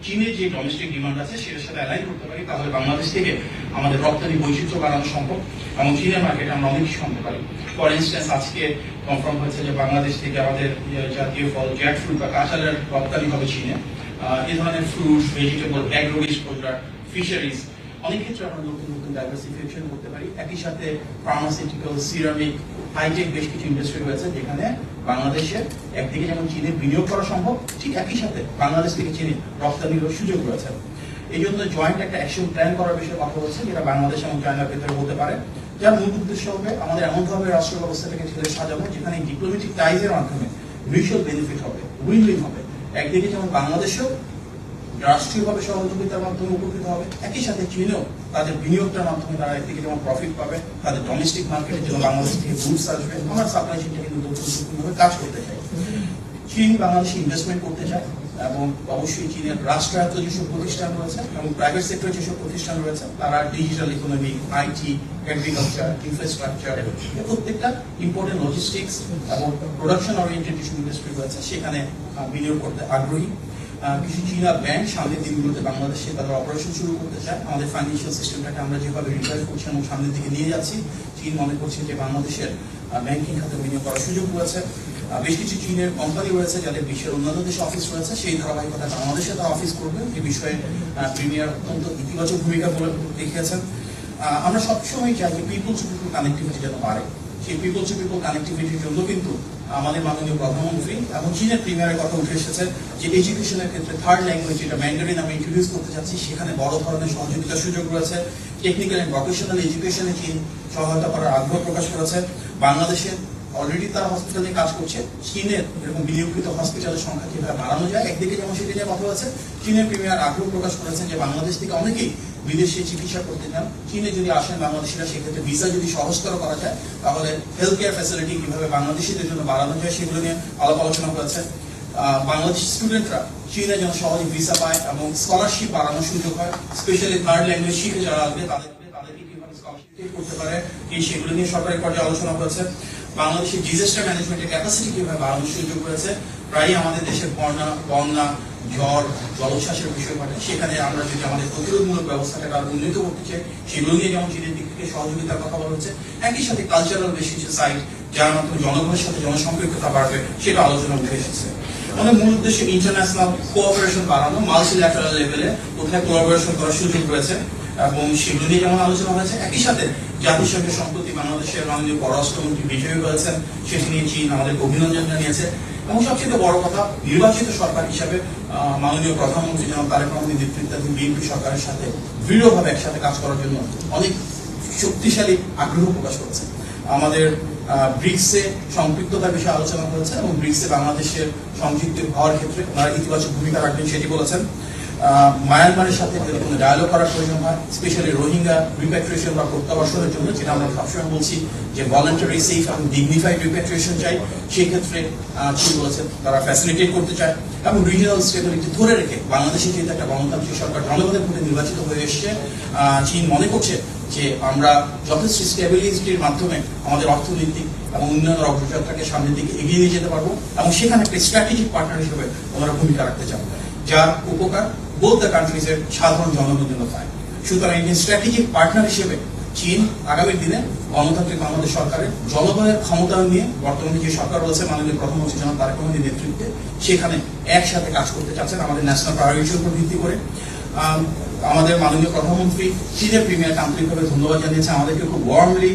চীনের যে domestic demand আছে সেটার সাথে অ্যালাইন করতে পারি, তাহলে বাংলাদেশ থেকে আমাদের রপ্তানি বৈচিত্র্য বাড়ানো সম্ভব এবং চীনের মার্কেটে আমরা অনেক কিছু আনতে পারি। ফর ইনস্ট্যান্স আজকে কনফার্ম হয়েছে যে বাংলাদেশ থেকে আমাদের জাতীয় ফল জ্যাক ফ্রুট বা কাঁঠালের রপ্তানি হবে চীনে। এই ধরনের ফ্রুট, ভেজিটেবল, অ্যাগ্রোরিজ প্রোডাক্ট, ফিশারিজ অনেক ক্ষেত্রে আমরা নতুন নতুন ডাইভার্সিফিকেশন করতে পারি। একই সাথে ফার্মাসিউটিক্যাল, সিরামিক, হাইটেক বেশ কিছু ইন্ডাস্ট্রি রয়েছে যেখানে বাংলাদেশের একদিকে যেমন চীনে বিনিয়োগ করা সম্ভব, ঠিক একই সাথে বাংলাদেশ থেকে চীনে রপ্তানির সুযোগ রয়েছে। এই জন্য জয়েন্ট একটা অ্যাকশন প্ল্যান করার বিষয়ে কথা হচ্ছে, যেটা বাংলাদেশ এবং চায়নার ভেতরে হতে পারে, যার মূল উদ্দেশ্য হবে আমাদের এমনভাবে রাষ্ট্র ব্যবস্থাটাকে ঢেলে সাজানো যেখানে ডিপ্লোমেটিক টাইজের মাধ্যমে মিউচুয়াল বেনিফিট হবে, উইন উইন হবে। একদিকে যেমন বাংলাদেশেও রাষ্ট্রীয়ভাবে সহযোগিতার মাধ্যমে উপকৃত হবে, একই সাথে চীনেও তাদের বিনিয়োগটার মাধ্যমে তারা একদিকে যেমন প্রফিট পাবে, তাদের ডোমেস্টিক মার্কেটে যেন বাংলাদেশ থেকে গুডস আসবে, আমরা সাপ্লাই চেইনটা কিন্তু নতুনভাবে কাজ করতে চাই। চীন বাংলাদেশে ইনভেস্টমেন্ট করতে চায় এবং অবশ্যই চীনের রাষ্ট্রায়ত্ত যেসব প্রতিষ্ঠান রয়েছে এবং প্রাইভেট সেক্টরের যেসব প্রতিষ্ঠান রয়েছে তারা digital economy, IT, agriculture, infrastructure, প্রত্যেকটা ইম্পর্টেন্ট লজিস্টিক্স এবং প্রোডাকশন ওরিয়েন্টেড যেসব ইন্ডাস্ট্রি রয়েছে সেখানে বিনিয়োগ করতে আগ্রহী। কিছু চীনা ব্যাংক সামনের দিনগুলোতে বাংলাদেশে তাদের অপারেশন শুরু করতে চায়। আমাদের ফাইন্যান্সিয়াল সিস্টেমটাকে আমরা যেভাবে রিভাইভ করছি এবং সামনের দিকে নিয়ে যাচ্ছি, চীন মনে করছে যে বাংলাদেশের ব্যাংকিং খাতে বিনিয়োগ করার সুযোগ রয়েছে। বেশ কিছু চীনের কোম্পানি রয়েছে যাদের বিশ্বের অন্যান্য দেশে অফিস রয়েছে, সেই ধারাবাহিকতা বাংলাদেশে তারা অফিস করবে। এই বিষয়ে প্রিমিয়ার অত্যন্ত ইতিবাচক ভূমিকা দেখিয়েছেন। আমরা সবসময় চাই যে পিপল টু পিপল কানেক্টিভিটি যেন বাড়ে। সেই পিপল টু পিপল কানেক্টিভিটির জন্য কিন্তু আমাদের মাননীয় প্রধানমন্ত্রী এবং চীনের প্রিমিয়ারের কথা উঠে এসেছে যে এডুকেশনের ক্ষেত্রে থার্ড ল্যাঙ্গুয়েজ যেটা ম্যান্ডারিন আমি ইন্ট্রোডিউস করতে যাচ্ছি, সেখানে বড় ধরনের সহযোগিতার সুযোগ রয়েছে। টেকনিক্যাল এন্ড ভোকেশনাল এডুকেশনে চীন সহায়তা করার আগ্রহ প্রকাশ করেছে। বাংলাদেশে অলরেডি তারা হসপিটাল নিয়ে কাজ করছে। চীনের এরকম বিনিয়োগকৃত হসপিটালের সংখ্যা কিভাবে বাড়ানো যায়, একদিকে যেমন সেটা নিয়ে কথা আছে, চীনের প্রিমিয়ার আগ্রহ প্রকাশ করেছেন যে বাংলাদেশ থেকে অনেকেই বিদেশে চিকিৎসা করতে চান, চীনে যদি আসেন বাংলাদেশিরা, সেক্ষেত্রে ভিসা যদি সহজতর করা যায় তাহলে হেলথ কেয়ার ফ্যাসিলিটি কিভাবে বাংলাদেশিদের জন্য বাড়ানো যায় সেগুলো নিয়ে আলাপ আলোচনা করেছে। বাংলাদেশি স্টুডেন্টরা চীনে যেন সহজে ভিসা পায় এবং স্কলারশিপ বাড়ানোর সুযোগ হয়, স্পেশালি থার্ড ল্যাঙ্গুয়েজ শিখে যারা আসবে তাদেরকে কিভাবে স্কলারশিপ করতে পারে সেগুলো নিয়ে সরকারি পর্যায়ে আলোচনা করেছে। বাংলাদেশের ডিজাস্টার ম্যানেজমেন্টের ক্যাপাসিটি কিভাবে বাড়ানোর সুযোগ রয়েছে। প্রায় আমাদের দেশের বন্যা, ঝড়, জলোচ্ছ্বাসের বিষয় ঘটে, সেখানে আমরা যদি আমাদের প্রতিরোধমূলক ব্যবস্থাটাকে আরো উন্নীত করতে চাই, সেগুলো নিয়ে যেমন চীনের দিক থেকে সহযোগিতার কথা বলা হচ্ছে। একই সাথে কালচারাল বেশ কিছু সাইট যার মাধ্যমে জনগণের সাথে জনসম্পৃক্ততা বাড়বে, সেটা আলোচনা উঠে এসেছে। আমাদের মূল উদ্দেশ্য ইন্টারন্যাশনাল কোঅপারেশন বাড়ানো, মাল্টিল্যাটারাল লেভেলে কোথায় কোঅপারেশন করার সুযোগ রয়েছে এবং সেগুলো নিয়ে যেমন আলোচনা হয়েছে। একই সাথে জাতিসংঘের সম্প্রতি বাংলাদেশের মাননীয় পররাষ্ট্রমন্ত্রী বিজয়ী হয়েছেন, সেটি নিয়ে চীন আমাদের অভিনন্দন জানিয়েছে। এবং সবচেয়ে বড় কথা, নির্বাচিত সরকার হিসাবে মাননীয় প্রধানমন্ত্রী জনাব তারেক রহমানের নেতৃত্বাধীন বিএনপি সরকারের সাথে দৃঢ়ভাবে একসাথে কাজ করার জন্য অনেক শক্তিশালী আগ্রহ প্রকাশ করেছে। আমাদের ব্রিক্সে সম্পৃক্ততার বিষয়ে আলোচনা হয়েছে এবং ব্রিক্সে বাংলাদেশের সংযুক্ত হওয়ার ক্ষেত্রে ওনারা ইতিবাচক ভূমিকা রাখবেন সেটি বলেছেন। মায়ানমারের সাথে যদি কোনো ডায়ালগ করার প্রয়োজন হয়, স্পেশালি রোহিঙ্গা রিপ্যাট্রিয়েশন বা প্রত্যাবাসনের জন্য, যেটা আমরা সবসময় বলছি যে ভলান্টারি, সেফ এবং ডিগনিফাইড রিপ্যাট্রিয়েশন চাই, সেই ক্ষেত্রে চীন বলেছেন তারা ফ্যাসিলিটেট করতে চায়। এবং রিজিনাল স্টেবিলিটি ধরে রেখে বাংলাদেশে যেহেতু একটা গণতান্ত্রিক সরকার জনগণের ভোটে নির্বাচিত হয়ে এসছে, চীন মনে করছে যে আমরা যথেষ্ট স্টেবিলিটির মাধ্যমে আমাদের অর্থনৈতিক এবং উন্নয়নের অগ্রযাত্রাকে সামনের দিকে এগিয়ে নিয়ে যেতে পারবো এবং সেখানে একটা স্ট্র্যাটেজিক পার্টনার হিসেবে ওনারা ভূমিকা রাখতে চান, যার উপকার বোথ দ্য কান্ট্রিজের সাধারণ জনগণের জন্য পায়। সুতরাং এই স্ট্র্যাটেজিক পার্টনার হিসেবে চীন আগামী দিনে গণতান্ত্রিক বাংলাদেশ সরকারের জনগণের ক্ষমতায়ন নিয়ে বর্তমানে যে সরকার রয়েছে মাননীয় প্রধানমন্ত্রী জনাব তারেক রহমানের নেতৃত্বে, সেখানে একসাথে কাজ করতে চাচ্ছেন আমাদের ন্যাশনাল প্রায়োরিটির উপর ভিত্তি করে। আমাদের মাননীয় প্রধানমন্ত্রী চীনের প্রিমিয়ারকে আন্তরিকভাবে ধন্যবাদ জানিয়েছেন। আমাদেরকে খুব ওয়ার্মলি,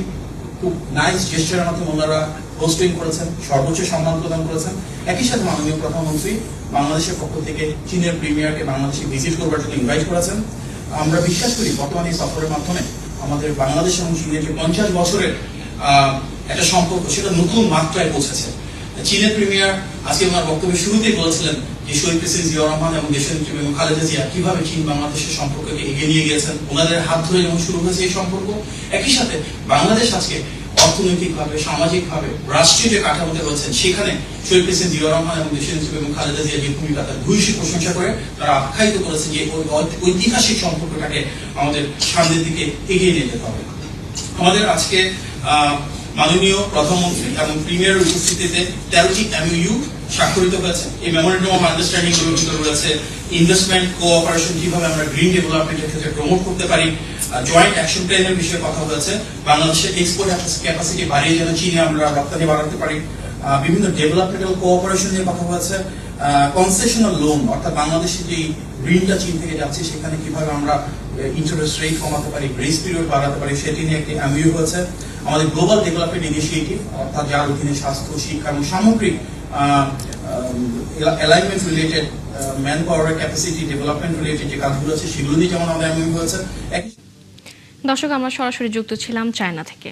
খুব নাইস জেস্টারের মাধ্যমে ওনারা হোস্টিং করেছেন, সর্বোচ্চ সম্মান প্রদান করেছেন। একই সাথে মাননীয় প্রধানমন্ত্রী বাংলাদেশের পক্ষ থেকে চীনের প্রিমিয়ারকে বাংলাদেশে ভিজিট করবার জন্য ইনভাইট করেছেন। আমরা বিশ্বাস করি বর্তমানে এই সফরের মাধ্যমে আমাদের বাংলাদেশ এবং চীনের যে 50 বছরের একটা সম্পর্ক, সেটা নতুন মাত্রায় পৌঁছেছে। চীনের প্রিমিয়ার আজকে ওনার বক্তব্যের শুরুতেই বলেছিলেন যে শহীদ প্রেসিডেন্ট জিয়াউর রহমান এবং দেশের নেত্রী বেগম খালেদা জিয়া কিভাবে চীন বাংলাদেশের সম্পর্ককে এগিয়ে নিয়ে গিয়েছেন, ওনাদের হাত ধরে যেমন শুরু হয়েছে এই সম্পর্ক। একই সাথে বাংলাদেশ আজকে অর্থনৈতিকভাবে, সামাজিকভাবে, রাষ্ট্রীয় যে কাঠামোতে রয়েছেন, সেখানে শহীদ প্রেসিডেন্ট জিয়াউর রহমান এবং দেশের নেত্রী বেগম খালেদা জিয়া যে ভূমিকা তার ভূয়সী প্রশংসা করে তারা আখ্যায়িত করেছেন যে ঐতিহাসিক সম্পর্কটাকে আমাদের সামনের দিকে এগিয়ে নিয়ে যেতে হবে। আমাদের আজকে মাননীয় প্রধানমন্ত্রী এবং প্রিমিয়ার উপস্থিতিতে 13টি MOU স্বাক্ষরিত হয়েছে। এই মেমোরেন্ডাম অফ আন্ডারস্ট্যান্ডিং গুলোর ভিতরে রয়েছে ইনভেস্টমেন্ট কোঅপারেশন, কিভাবে আমরা গ্রিন ডেভেলপমেন্টের ক্ষেত্রে প্রমোট করতে পারি, জয়েন্ট অ্যাকশন প্ল্যানের বিষয়ে কথা হয়েছে, বাংলাদেশের এক্সপোর্ট ক্যাপাসিটি বাড়িয়ে যেন চীনে আমরা রপ্তানি বাড়াতে পারি, বিভিন্ন ডেভেলপমেন্টাল কোঅপারেশন নিয়ে কথা হয়েছে, কনসেশনাল লোন অর্থাৎ বাংলাদেশে যে ঋণটা চীন থেকে যাচ্ছে সেখানে কিভাবে আমরা ইন্টারেস্ট রেট কমাতে পারি, গ্রেস পিরিয়ড বাড়াতে পারি, সেটি নিয়ে একটি MOU হয়েছে। আমাদের গ্লোবাল ডেভেলপমেন্ট ইনিশিয়েটিভ অর্থাৎ যার অধীনে স্বাস্থ্য, শিক্ষা এবং সামগ্রিক alignment related man power capacity development related যে কাজগুলো আছে সেগুলো নিয়ে যেমন আমাদের MOU হয়েছে। দর্শক, আমরা সরাসরি যুক্ত ছিলাম চায়না থেকে।